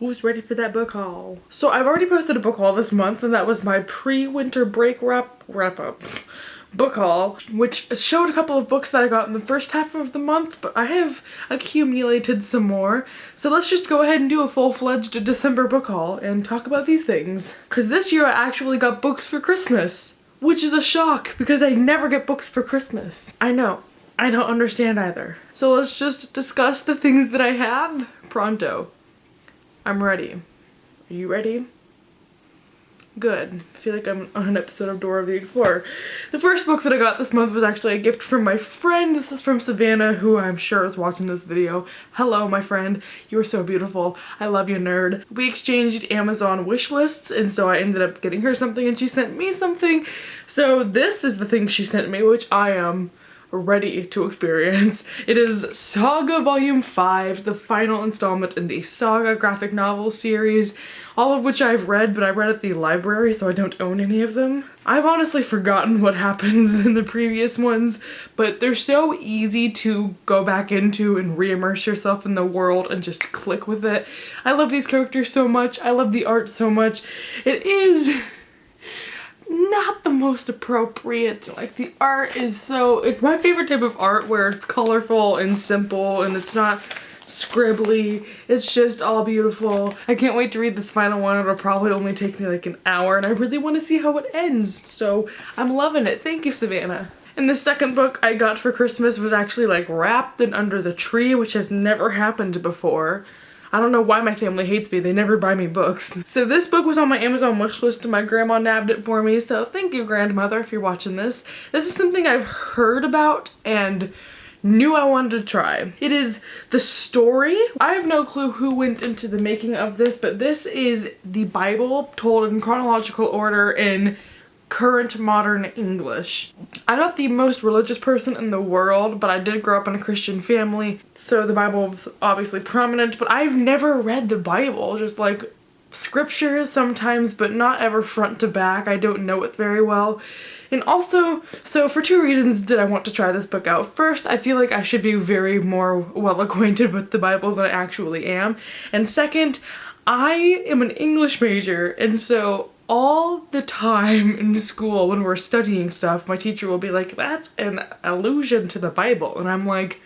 Who's ready for that book haul? So I've already posted a book haul this month, and that was my pre-winter break wrap up book haul, which showed a couple of books that I got in the first half of the month, but I have accumulated some more. So let's just go ahead and do a full-fledged December book haul and talk about these things. Because this year I actually got books for Christmas, which is a shock because I never get books for Christmas. I know, I don't understand either. So let's just discuss the things that I have pronto. I'm ready. Are you ready? Good. I feel like I'm on an episode of Dora the Explorer. The first book that I got this month was actually a gift from my friend. This is from Savannah, who I'm sure is watching this video. Hello, my friend. You are so beautiful. I love you, nerd. We exchanged Amazon wish lists, and so I ended up getting her something and she sent me something. So this is the thing she sent me, which I am ready to experience. It is Saga Volume 5, the final installment in the Saga graphic novel series, all of which I've read, but I read at the library, so I don't own any of them. I've honestly forgotten what happens in the previous ones, but they're so easy to go back into and re-immerse yourself in the world and just click with it. I love these characters so much. I love the art so much. It is not the most appropriate. Like, the art is so, it's my favorite type of art where it's colorful and simple and it's not scribbly. It's just all beautiful. I can't wait to read this final one. It'll probably only take me like an hour and I really want to see how it ends. So I'm loving it. Thank you, Savannah. And the second book I got for Christmas was actually like wrapped and under the tree, which has never happened before. I don't know why my family hates me. They never buy me books. So this book was on my Amazon wish list and my grandma nabbed it for me. So thank you, grandmother, if you're watching this. This is something I've heard about and knew I wanted to try. It is the story. I have no clue who went into the making of this, but this is the Bible told in chronological order in current modern English. I'm not the most religious person in the world, but I did grow up in a Christian family, so the Bible was obviously prominent, but I've never read the Bible, just like scriptures sometimes, but not ever front to back. I don't know it very well. And also, so for two reasons did I want to try this book out. First, I feel like I should be very more well acquainted with the Bible than I actually am. And second, I am an English major, and so all the time in school when we're studying stuff, my teacher will be like, that's an allusion to the Bible. And I'm like,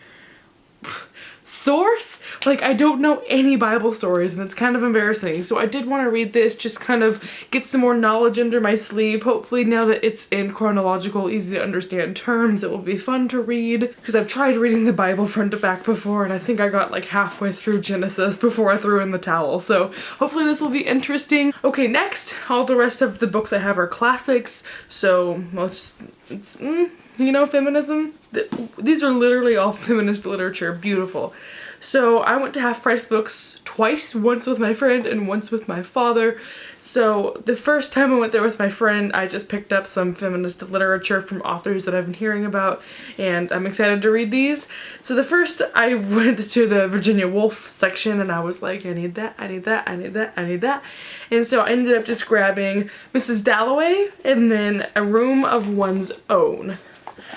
source? Like, I don't know any Bible stories and it's kind of embarrassing. So I did want to read this, just kind of get some more knowledge under my sleeve. Hopefully now that it's in chronological, easy to understand terms, it will be fun to read. Because I've tried reading the Bible front to back before and I think I got like halfway through Genesis before I threw in the towel. So hopefully this will be interesting. Okay, next, all the rest of the books I have are classics. So you know, feminism? These are literally all feminist literature. Beautiful. So I went to Half Price Books twice, once with my friend and once with my father. So the first time I went there with my friend, I just picked up some feminist literature from authors that I've been hearing about, and I'm excited to read these. So the first, I went to the Virginia Woolf section and I was like, I need that, I need that, I need that, I need that. And so I ended up just grabbing Mrs. Dalloway and then A Room of One's Own.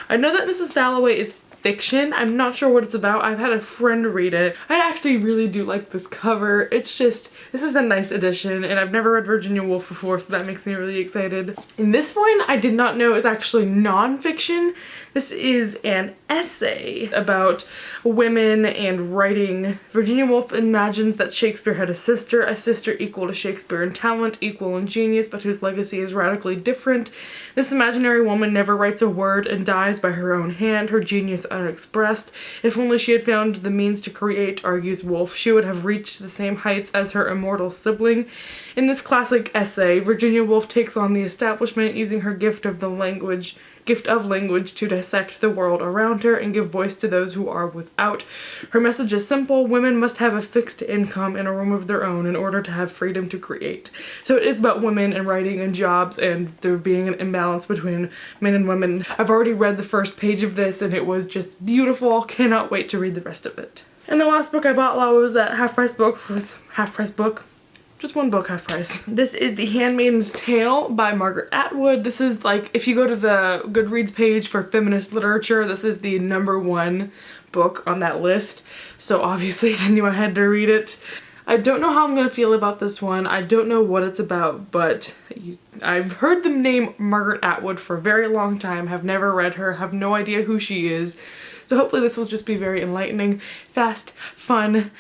I know that Mrs. Dalloway is fiction. I'm not sure what it's about. I've had a friend read it. I actually really do like this cover. It's just, this is a nice edition, and I've never read Virginia Woolf before, so that makes me really excited. And this one I did not know is actually non-fiction. This is an essay about women and writing. Virginia Woolf imagines that Shakespeare had a sister equal to Shakespeare in talent, equal in genius, but whose legacy is radically different. This imaginary woman never writes a word and dies by her own hand, her genius unexpressed. If only she had found the means to create, argues Woolf, she would have reached the same heights as her immortal sibling. In this classic essay, Virginia Woolf takes on the establishment using her gift of language to dissect the world around her and give voice to those who are without. Her message is simple: women must have a fixed income and a room of their own in order to have freedom to create. So it is about women and writing and jobs and there being an imbalance between men and women. I've already read the first page of this and it was just beautiful. Cannot wait to read the rest of it. And the last book I bought while I was at Half Price Book with Half Price Book. Just one book, half price. This is The Handmaid's Tale by Margaret Atwood. This is like, if you go to the Goodreads page for feminist literature, this is the #1 book on that list. So obviously I knew I had to read it. I don't know how I'm gonna feel about this one. I don't know what it's about, but I've heard the name Margaret Atwood for a very long time, have never read her, have no idea who she is. So hopefully this will just be very enlightening, fast, fun,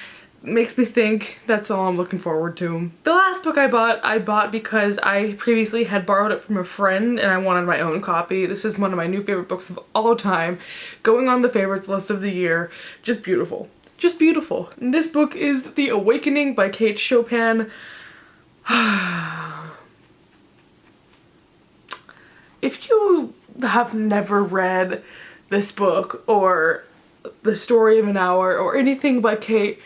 makes me think. That's all I'm looking forward to. The last book I bought because I previously had borrowed it from a friend and I wanted my own copy. This is one of my new favorite books of all time, going on the favorites list of the year. Just beautiful. Just beautiful. And this book is The Awakening by Kate Chopin. If you have never read this book or The Story of an Hour or anything by Kate,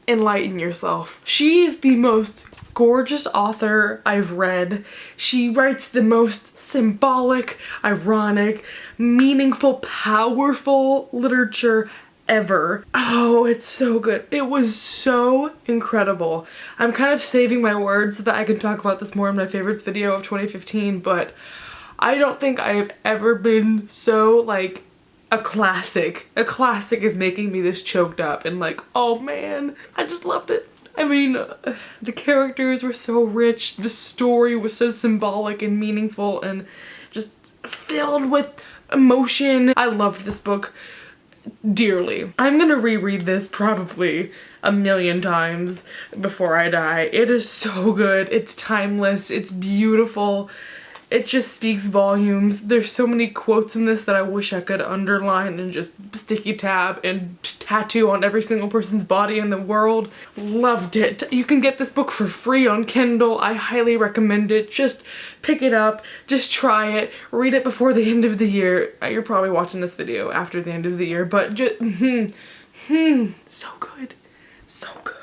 enlighten yourself. She is the most gorgeous author I've read. She writes the most symbolic, ironic, meaningful, powerful literature ever. Oh, it's so good. It was so incredible. I'm kind of saving my words so that I can talk about this more in my favorites video of 2015, but I don't think I have ever been so like a classic. A classic is making me this choked up and like, oh man, I just loved it. I mean, the characters were so rich, the story was so symbolic and meaningful and just filled with emotion. I loved this book dearly. I'm gonna reread this probably a million times before I die. It is so good, it's timeless, it's beautiful. It just speaks volumes. There's so many quotes in this that I wish I could underline and just sticky tab and tattoo on every single person's body in the world. Loved it. You can get this book for free on Kindle. I highly recommend it. Just pick it up, just try it, read it before the end of the year. You're probably watching this video after the end of the year, but just, so good. So good.